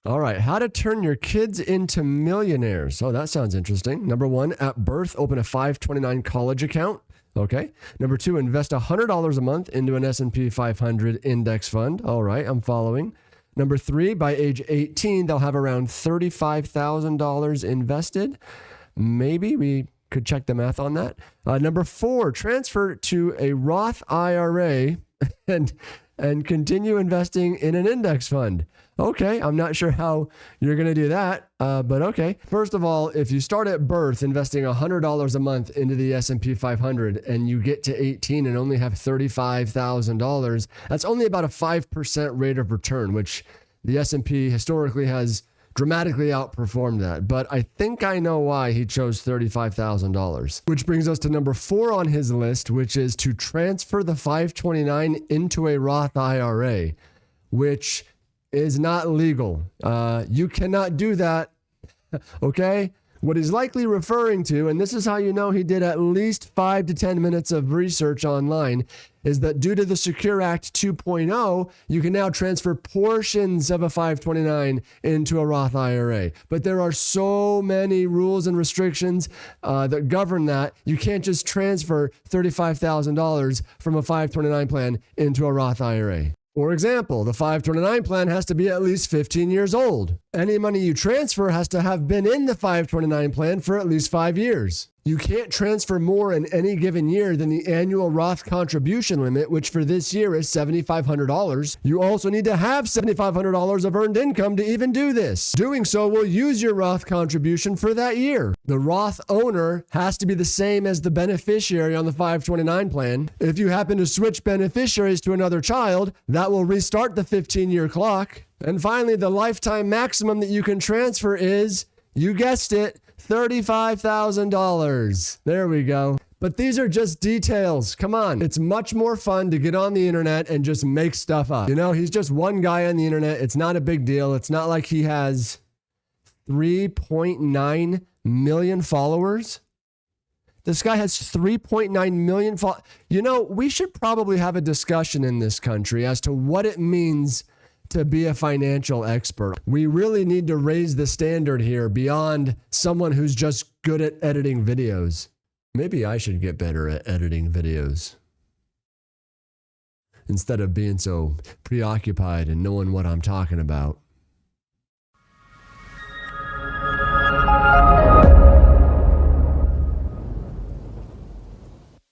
All right, how to turn your kids into millionaires. Oh, that sounds interesting. Number one, at birth, open a 529 college account. Okay. Number two, invest $100 a month into an S&P 500 index fund. All right, I'm following. Number three, by age 18, they'll have around $35,000 invested. Maybe we could check the math on that. Number four, transfer to a Roth IRA and continue investing in an index fund. Okay, I'm not sure how you're going to do that, but okay. First of all, if you start at birth investing $100 a month into the S&P 500 and you get to 18 and only have $35,000, that's only about a 5% rate of return, which the S&P historically has dramatically outperformed that. But I think I know why he chose $35,000. Which brings us to number four on his list, which is to transfer the 529 into a Roth IRA, which is not legal. You cannot do that. Okay? What he's likely referring to, and this is how you know he did at least 5 to 10 minutes of research online, is that due to the Secure Act 2.0, you can now transfer portions of a 529 into a Roth IRA. But there are so many rules and restrictions that govern that. You can't just transfer $35,000 from a 529 plan into a Roth IRA. For example, the 529 plan has to be at least 15 years old. Any money you transfer has to have been in the 529 plan for at least 5 years. You can't transfer more in any given year than the annual Roth contribution limit, which for this year is $7,500. You also need to have $7,500 of earned income to even do this. Doing so will use your Roth contribution for that year. The Roth owner has to be the same as the beneficiary on the 529 plan. If you happen to switch beneficiaries to another child, that will restart the 15-year clock. And finally, the lifetime maximum that you can transfer is, you guessed it, $35,000. There we go. But these are just details. Come on. It's much more fun to get on the internet and just make stuff up. You know, he's just one guy on the internet. It's not a big deal. It's not like he has 3.9 million followers. This guy has 3.9 million followers. You know, we should probably have a discussion in this country as to what it means to be a financial expert. We really need to raise the standard here beyond someone who's just good at editing videos. Maybe I should get better at editing videos instead of being so preoccupied and knowing what I'm talking about.